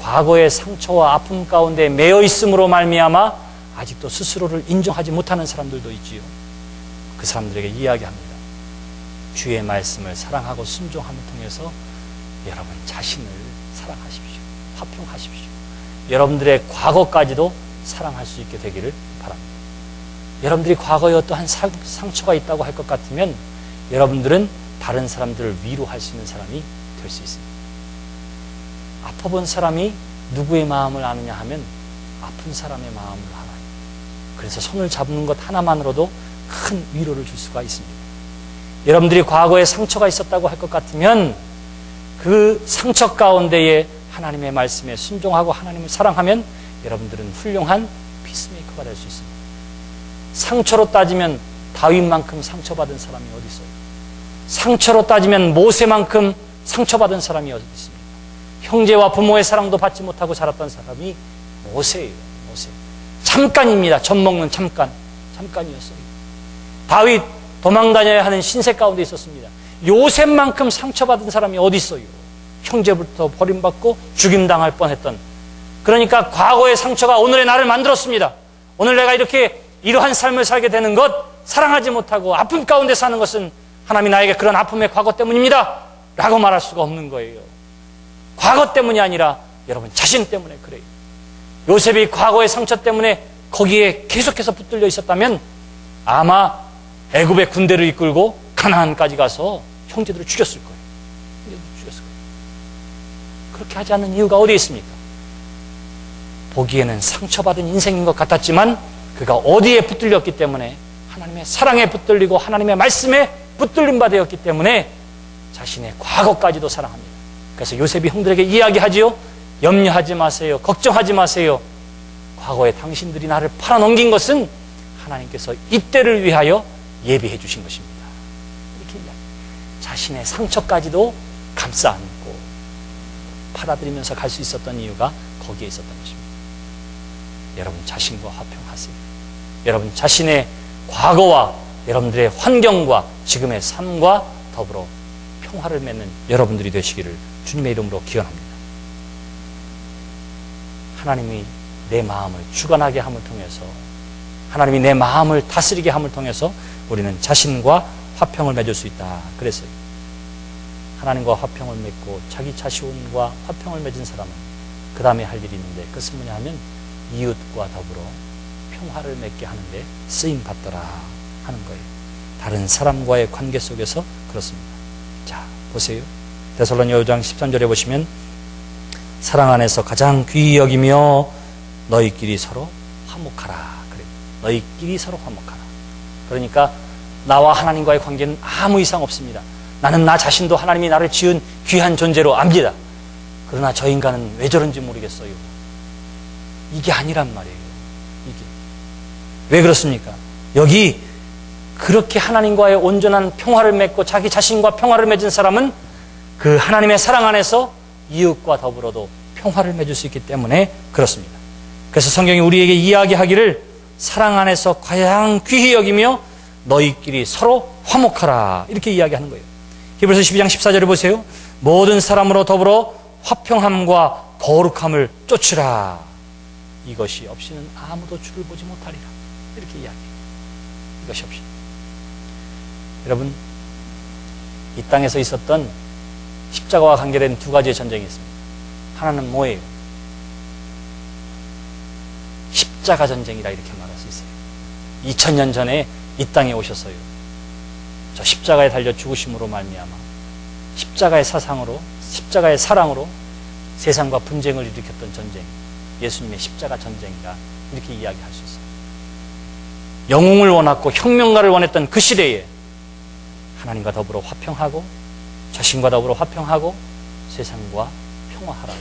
과거의 상처와 아픔 가운데 매여 있음으로 말미암아 아직도 스스로를 인정하지 못하는 사람들도 있지요. 그 사람들에게 이야기합니다. 주의 말씀을 사랑하고 순종함을 통해서 여러분 자신을 사랑하십시오. 화평하십시오. 여러분들의 과거까지도 사랑할 수 있게 되기를 바랍니다. 여러분들이 과거에 어떠한 상처가 있다고 할 것 같으면 여러분들은 다른 사람들을 위로할 수 있는 사람이 될 수 있습니다. 아파본 사람이 누구의 마음을 아느냐 하면 아픈 사람의 마음을 알아요. 그래서 손을 잡는 것 하나만으로도 큰 위로를 줄 수가 있습니다. 여러분들이 과거에 상처가 있었다고 할 것 같으면 그 상처 가운데에 하나님의 말씀에 순종하고 하나님을 사랑하면 여러분들은 훌륭한 피스메이커가 될 수 있습니다. 상처로 따지면 다윗만큼 상처받은 사람이 어디 있어요? 상처로 따지면 모세만큼 상처받은 사람이 어디 있습니까? 형제와 부모의 사랑도 받지 못하고 자랐던 사람이 모세예요. 모세. 잠깐입니다. 젖 먹는 잠깐이었어요. 다윗 도망다녀야 하는 신세 가운데 있었습니다. 요셉만큼 상처받은 사람이 어디 있어요? 형제부터 버림받고 죽임당할 뻔했던. 그러니까 과거의 상처가 오늘의 나를 만들었습니다. 오늘 내가 이러한 삶을 살게 되는 것, 사랑하지 못하고 아픔 가운데 사는 것은 하나님이 나에게 그런 아픔의 과거 때문입니다 라고 말할 수가 없는 거예요. 과거 때문이 아니라 여러분 자신 때문에 그래요. 요셉이 과거의 상처 때문에 거기에 계속해서 붙들려 있었다면 아마 애굽의 군대를 이끌고 가나안까지 가서 형제들을 죽였을 거예요. 그렇게 하지 않는 이유가 어디에 있습니까? 보기에는 상처받은 인생인 것 같았지만 그가 어디에 붙들렸기 때문에 하나님의 사랑에 붙들리고 하나님의 말씀에 붙들림 바 되었기 때문에 자신의 과거까지도 사랑합니다. 그래서 요셉이 형들에게 이야기하지요. 염려하지 마세요. 걱정하지 마세요. 과거에 당신들이 나를 팔아넘긴 것은 하나님께서 이때를 위하여 예비해 주신 것입니다. 이렇게 이야기. 자신의 상처까지도 감싸 안고 받아들이면서 갈 수 있었던 이유가 거기에 있었던 것입니다. 여러분 자신과 화평하세요. 여러분 자신의 과거와 여러분들의 환경과 지금의 삶과 더불어 평화를 맺는 여러분들이 되시기를 주님의 이름으로 기원합니다. 하나님이 내 마음을 주관하게 함을 통해서, 하나님이 내 마음을 다스리게 함을 통해서 우리는 자신과 화평을 맺을 수 있다. 그래서 하나님과 화평을 맺고 자기 자신과 화평을 맺은 사람은 그 다음에 할 일이 있는데, 그것은 뭐냐 하면 이웃과 더불어 평화를 맺게 하는데 쓰임 받더라 하는 거예요. 다른 사람과의 관계 속에서 그렇습니다. 자, 보세요. 데살로니가 5장 13절에 보시면 사랑 안에서 가장 귀히 여기며 너희끼리 서로 화목하라. 그래요. 너희끼리 서로 화목하라. 그러니까 나와 하나님과의 관계는 아무 이상 없습니다. 나는 나 자신도 하나님이 나를 지은 귀한 존재로 압니다. 그러나 저 인간은 왜 저런지 모르겠어요. 이게 아니란 말이에요. 이게. 왜 그렇습니까? 여기 그렇게 하나님과의 온전한 평화를 맺고 자기 자신과 평화를 맺은 사람은 그 하나님의 사랑 안에서 이웃과 더불어도 평화를 맺을 수 있기 때문에 그렇습니다. 그래서 성경이 우리에게 이야기하기를 사랑 안에서 가장 귀히 여기며 너희끼리 서로 화목하라 이렇게 이야기하는 거예요. 히브리서 12장 14절을 보세요. 모든 사람으로 더불어 화평함과 거룩함을 쫓으라. 이것이 없이는 아무도 주를 보지 못하리라. 이렇게 이야기해요. 이것이 없이. 여러분, 이 땅에서 있었던 십자가와 관계된 두 가지의 전쟁이 있습니다. 하나는 뭐예요? 십자가 전쟁이라 이렇게 말할 수 있어요. 2000년 전에 이 땅에 오셨어요. 저 십자가에 달려 죽으심으로 말미암아 십자가의 사상으로, 십자가의 사랑으로 세상과 분쟁을 일으켰던 전쟁, 예수님의 십자가 전쟁이라 이렇게 이야기할 수 있어요. 영웅을 원했고 혁명가를 원했던 그 시대에 하나님과 더불어 화평하고 자신과 더불어 화평하고 세상과 평화하라고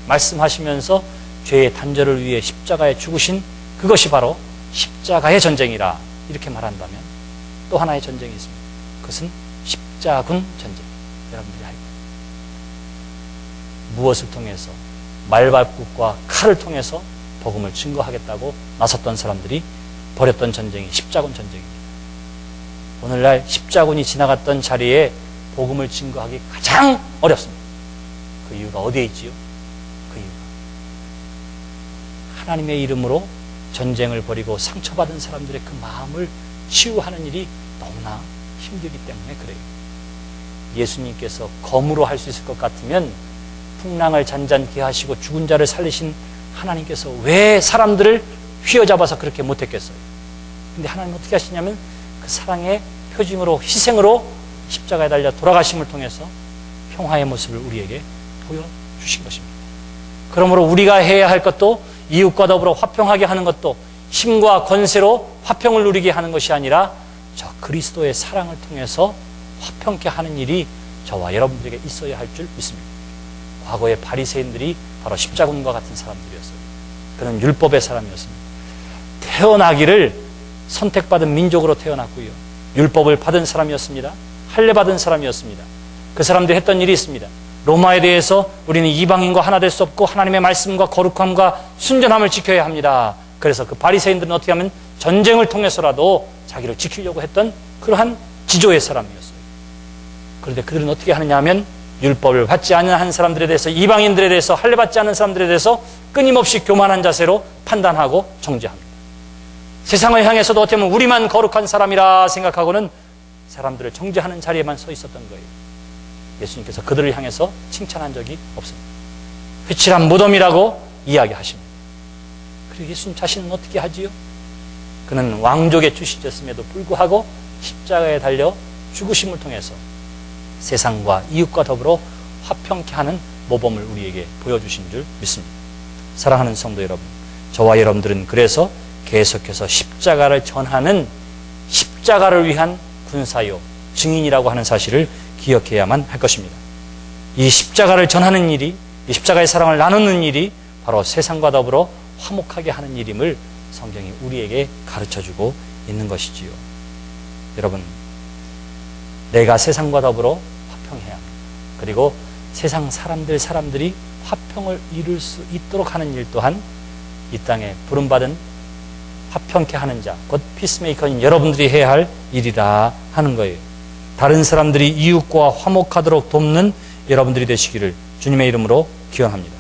말씀하시면서 죄의 단절을 위해 십자가에 죽으신 그것이 바로 십자가의 전쟁이라 이렇게 말한다면 또 하나의 전쟁이 있습니다. 그것은 십자군 전쟁. 여러분들이 알고 무엇을 통해서? 말발굽과 칼을 통해서 복음을 증거하겠다고 나섰던 사람들이 벌였던 전쟁이 십자군 전쟁입니다. 오늘날 십자군이 지나갔던 자리에 복음을 증거하기 가장 어렵습니다. 그 이유가 어디에 있지요? 그 이유가 하나님의 이름으로 전쟁을 벌이고 상처받은 사람들의 그 마음을 치유하는 일이 너무나 힘들기 때문에 그래요. 예수님께서 검으로 할 수 있을 것 같으면 풍랑을 잔잔케 하시고 죽은 자를 살리신 하나님께서 왜 사람들을 휘어잡아서 그렇게 못했겠어요? 근데 하나님 어떻게 하시냐면 그 사랑의 표징으로 희생으로 십자가에 달려 돌아가심을 통해서 평화의 모습을 우리에게 보여주신 것입니다. 그러므로 우리가 해야 할 것도 이웃과 더불어 화평하게 하는 것도 힘과 권세로 화평을 누리게 하는 것이 아니라 저 그리스도의 사랑을 통해서 화평케 하는 일이 저와 여러분들에게 있어야 할 줄 믿습니다. 과거의 바리새인들이 바로 십자군과 같은 사람들이었어요. 그는 율법의 사람이었습니다. 태어나기를 선택받은 민족으로 태어났고요. 율법을 받은 사람이었습니다. 할례받은 사람이었습니다. 그 사람들이 했던 일이 있습니다. 로마에 대해서 우리는 이방인과 하나 될 수 없고 하나님의 말씀과 거룩함과 순전함을 지켜야 합니다. 그래서 그 바리새인들은 어떻게 하면 전쟁을 통해서라도 자기를 지키려고 했던 그러한 지조의 사람이었어요. 그런데 그들은 어떻게 하느냐 하면 율법을 받지 않은 사람들에 대해서, 이방인들에 대해서, 할례받지 않은 사람들에 대해서 끊임없이 교만한 자세로 판단하고 정죄합니다. 세상을 향해서도 어떻게 보면 우리만 거룩한 사람이라 생각하고는 사람들을 정죄하는 자리에만 서 있었던 거예요. 예수님께서 그들을 향해서 칭찬한 적이 없습니다. 회칠한 무덤이라고 이야기하십니다. 그리고 예수님 자신은 어떻게 하지요? 그는 왕족의 출신이었음에도 불구하고 십자가에 달려 죽으심을 통해서 세상과 이웃과 더불어 화평케 하는 모범을 우리에게 보여주신 줄 믿습니다. 사랑하는 성도 여러분, 저와 여러분들은 그래서 계속해서 십자가를 전하는 십자가를 위한 군사요, 증인이라고 하는 사실을 기억해야만 할 것입니다. 이 십자가를 전하는 일이, 이 십자가의 사랑을 나누는 일이 바로 세상과 더불어 화목하게 하는 일임을 성경이 우리에게 가르쳐주고 있는 것이지요. 여러분, 내가 세상과 더불어 화평해야 합니다. 그리고 세상 사람들이 화평을 이룰 수 있도록 하는 일 또한 이 땅에 부름받은 화평케 하는 자, 곧 피스메이커인 여러분들이 해야 할 일이라 하는 거예요. 다른 사람들이 이웃과 화목하도록 돕는 여러분들이 되시기를 주님의 이름으로 기원합니다.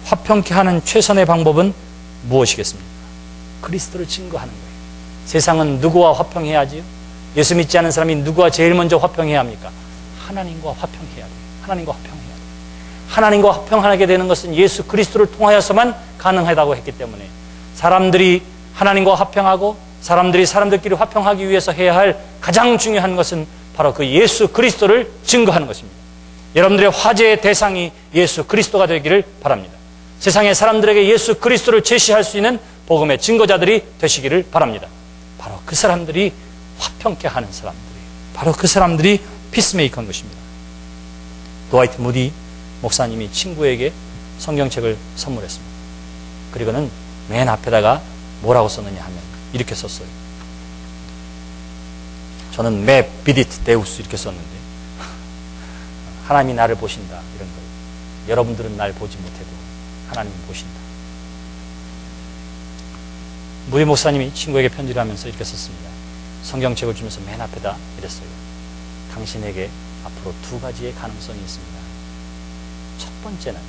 화평케 하는 최선의 방법은 무엇이겠습니까? 그리스도를 증거하는 거예요. 세상은 누구와 화평해야 하지요? 예수 믿지 않은 사람이 누구와 제일 먼저 화평해야 합니까? 하나님과 화평해야 돼요. 하나님과 화평해야 돼요. 하나님과 화평하게 되는 것은 예수 그리스도를 통하여서만 가능하다고 했기 때문에 사람들이 하나님과 화평하고 사람들이 사람들끼리 화평하기 위해서 해야 할 가장 중요한 것은 바로 그 예수 그리스도를 증거하는 것입니다. 여러분들의 화제의 대상이 예수 그리스도가 되기를 바랍니다. 세상의 사람들에게 예수 그리스도를 제시할 수 있는 복음의 증거자들이 되시기를 바랍니다. 바로 그 사람들이 화평케 하는 사람들이에요. 바로 그 사람들이 피스메이커인 것입니다. 드와이트 무디 목사님이 친구에게 성경책을 선물했습니다. 그리고는 맨 앞에다가 뭐라고 썼느냐 하면 이렇게 썼어요. 저는 매 비디트 데우스 이렇게 썼는데 하나님이 나를 보신다 이런 거예요. 여러분들은 날 보지 못해도 하나님은 보신다. 무디 목사님이 친구에게 편지를 하면서 이렇게 썼습니다. 성경책을 주면서 맨 앞에다 이랬어요. 당신에게 앞으로 두 가지의 가능성이 있습니다. 첫 번째는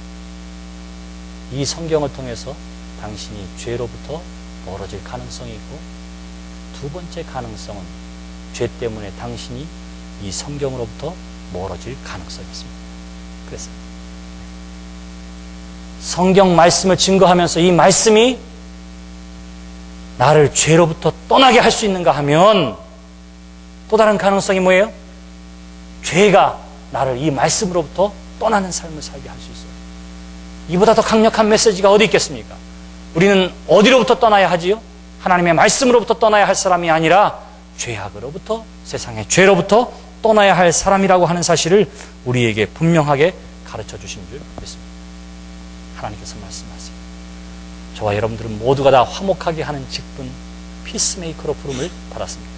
이 성경을 통해서 당신이 죄로부터 멀어질 가능성이 있고, 두 번째 가능성은 죄 때문에 당신이 이 성경으로부터 멀어질 가능성이 있습니다. 그래서 성경 말씀을 증거하면서 이 말씀이 나를 죄로부터 떠나게 할 수 있는가 하면 또 다른 가능성이 뭐예요? 죄가 나를 이 말씀으로부터 떠나는 삶을 살게 할 수 있어요. 이보다 더 강력한 메시지가 어디 있겠습니까? 우리는 어디로부터 떠나야 하지요? 하나님의 말씀으로부터 떠나야 할 사람이 아니라 죄악으로부터, 세상의 죄로부터 떠나야 할 사람이라고 하는 사실을 우리에게 분명하게 가르쳐 주신 줄 믿습니다. 하나님께서 말씀하세요. 저와 여러분들은 모두가 다 화목하게 하는 직분, 피스메이커로 부름을 받았습니다.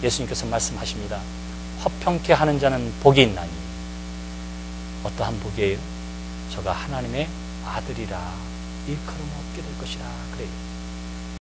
예수님께서 말씀하십니다. 화평케 하는 자는 복이 있나니. 어떠한 복이에요? 저가 하나님의 아들이라 일컬음 얻게 될 것이라 그래요.